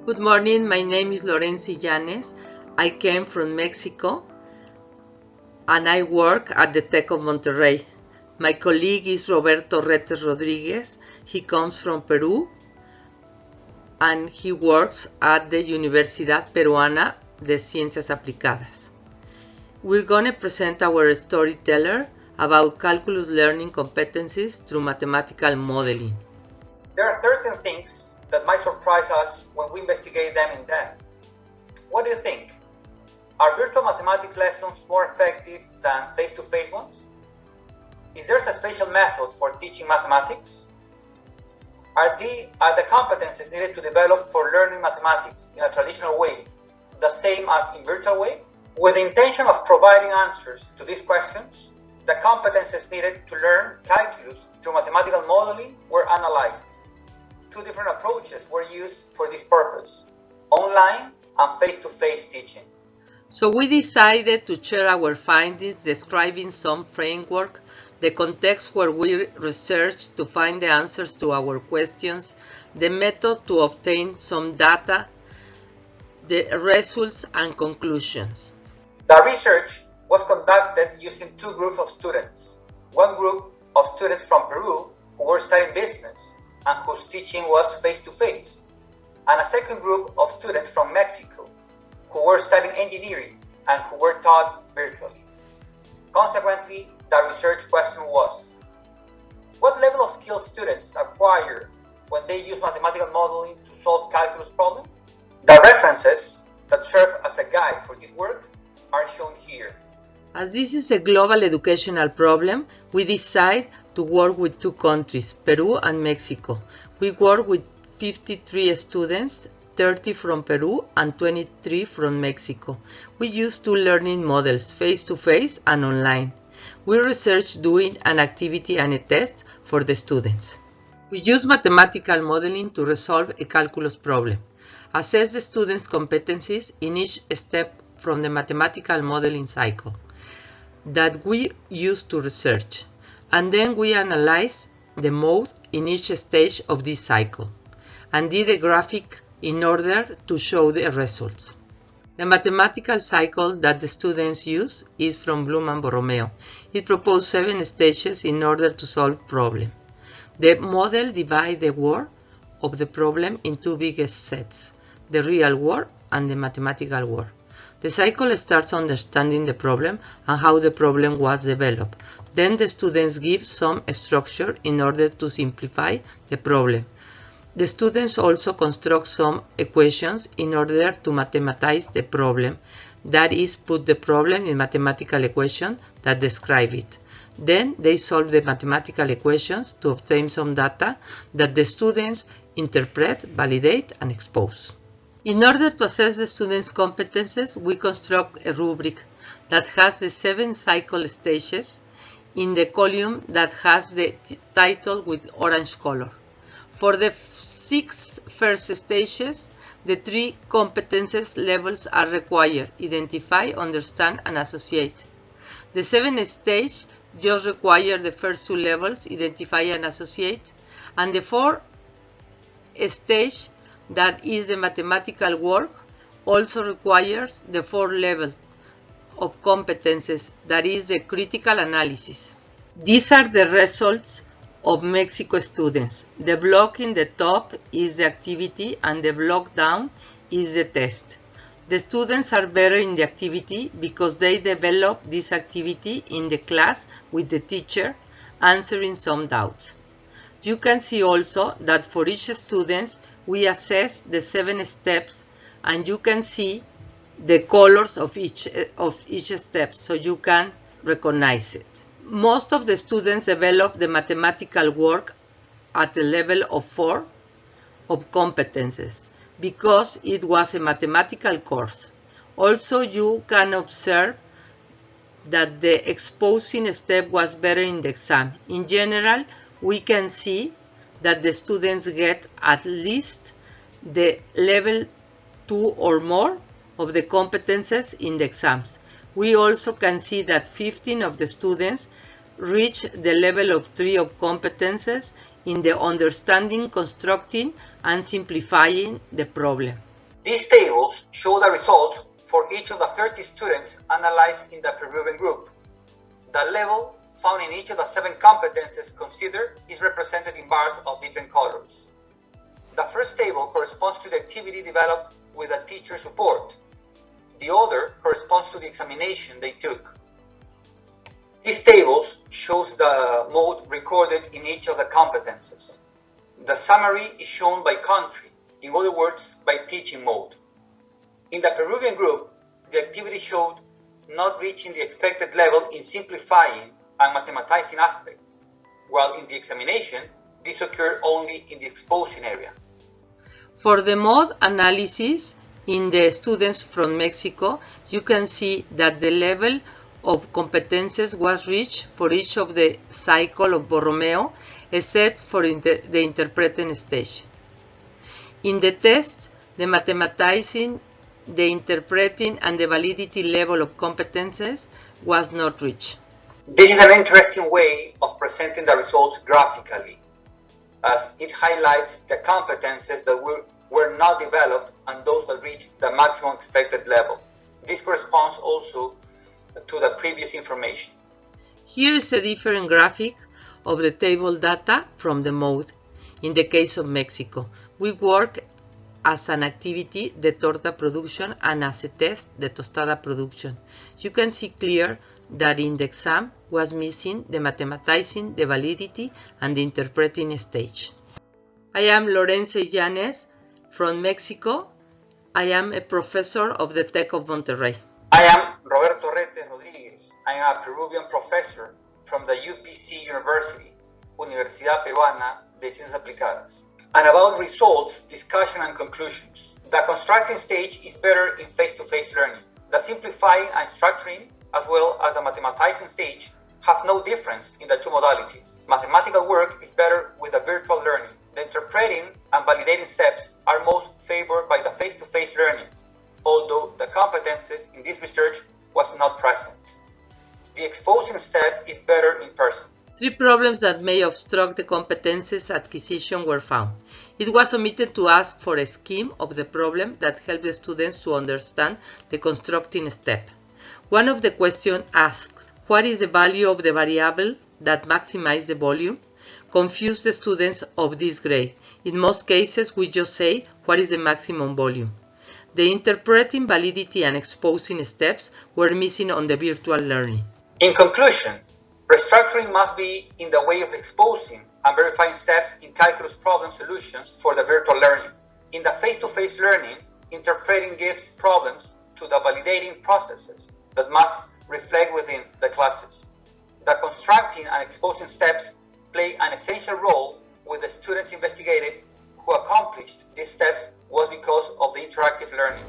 Good morning, my name is Lorenza Illanes. I came from Mexico and I work at the Tech of Monterrey. My colleague is Roberto Retes Rodriguez. He comes from Peru and he works at the Universidad Peruana de Ciencias Aplicadas. We're going to present our storyteller about calculus learning competencies through mathematical modeling. There are certain things that might surprise us when we investigate them in depth. What do you think? Are virtual mathematics lessons more effective than face-to-face ones? Is there a special method for teaching mathematics? Are the competencies needed to develop for learning mathematics in a traditional way the same as in virtual way? With the intention of providing answers to these questions, the competencies needed to learn calculus through mathematical modeling were analyzed. Two different approaches were used for this purpose: online and face-to-face teaching. So we decided to share our findings describing some framework, the context where we researched to find the answers to our questions, the method to obtain some data, the results and conclusions. The research was conducted using two groups of students. One group of students from Peru who were studying business and whose teaching was face-to-face, and a second group of students from Mexico who were studying engineering and who were taught virtually. Consequently, the research question was: what level of skills students acquire when they use mathematical modeling to solve calculus problems? The references that serve as a guide for this work are shown here. As this is a global educational problem, we decide to work with two countries, Peru and Mexico. We work with 53 students, 30 from Peru and 23 from Mexico. We use two learning models, face-to-face and online. We research doing an activity and a test for the students. We use mathematical modeling to resolve a calculus problem. Assess the students' competencies in each step from the mathematical modeling cycle that we use to research, and then we analyze the mode in each stage of this cycle and did a graphic in order to show the results. The mathematical cycle that the students use is from Bloom and Borromeo. It proposed 7 stages in order to solve problem. The model divides the world of the problem in two biggest sets, the real world and the mathematical world. The cycle starts understanding the problem and how the problem was developed. Then the students give some structure in order to simplify the problem. The students also construct some equations in order to mathematize the problem, that is, put the problem in mathematical equations that describe it. Then they solve the mathematical equations to obtain some data that the students interpret, validate, and expose. In order to assess the students' competences, we construct a rubric that has the 7 cycle stages in the column that has the title with orange color. For the 6 first stages, the 3 competences levels are required: identify, understand, and associate. The 7th stage just requires the first 2 levels, identify and associate, and the 4th stage, that is the mathematical work, also requires the 4th level of competences, that is the critical analysis. These are the results of Mexico students. The block in the top is the activity and the block down is the test. The students are better in the activity because they develop this activity in the class with the teacher, answering some doubts. You can see also that for each student we assess the 7 steps, and you can see the colors of each step so you can recognize it. Most of the students develop the mathematical work at the level of 4 of competences because it was a mathematical course. Also, you can observe that the exposing step was better in the exam. In general, we can see that the students get at least the level 2 or more of the competences in the exams. We also can see that 15 of the students reach the level of 3 of competences in the understanding, constructing, and simplifying the problem. These tables show the results for each of the 30 students analyzed in the Peruvian group. The level found in each of the 7 competences considered is represented in bars of different colors. The first table corresponds to the activity developed with a teacher support. The other corresponds to the examination they took. These tables shows the mode recorded in each of the competences. The summary is shown by country, in other words, by teaching mode. In the Peruvian group, the activity showed not reaching the expected level in simplifying and mathematizing aspects, while in the examination, this occurred only in the exposing area. For the mode analysis in the students from Mexico, you can see that the level of competences was reached for each of the cycle of Borromeo, except for the interpreting stage. In the test, the mathematizing, the interpreting, and the validity level of competences was not reached. This is an interesting way of presenting the results graphically, as it highlights the competences that were not developed and those that reached the maximum expected level. This corresponds also to the previous information. Here is a different graphic of the table data from the mode. In the case of Mexico, we work as an activity the torta production and as a test the tostada production. You can see clear that in the exam was missing the mathematizing, the validity, and the interpreting stage. I am Lorenza Illanes from Mexico. I am a professor of the Tech of Monterrey. I am Roberto Rodriguez. I am a Peruvian professor from the UPC University, Universidad Peruana de Ciencias Aplicadas. And about results, discussion, and conclusions. The constructing stage is better in face-to-face learning. The simplifying and structuring, as well as the mathematizing stage, have no difference in the two modalities. Mathematical work is better with the virtual learning. The interpreting and validating steps are most favored by the face-to-face learning, although the competences in this research was not present. The exposing step is better in person. 3 problems that may obstruct the competences acquisition were found. It was omitted to ask for a scheme of the problem that helped the students to understand the constructing step. One of the questions asks, what is the value of the variable that maximizes the volume? Confuse the students of this grade. In most cases, we just say, what is the maximum volume? The interpreting, validity, and exposing steps were missing on the virtual learning. In conclusion, restructuring must be in the way of exposing and verifying steps in calculus problem solutions for the virtual learning. In the face-to-face learning, interpreting gives problems to the validating processes that must reflect within the classes. The constructing and exposing steps play an essential role with the students investigated who accomplished these steps was because of the interactive learning.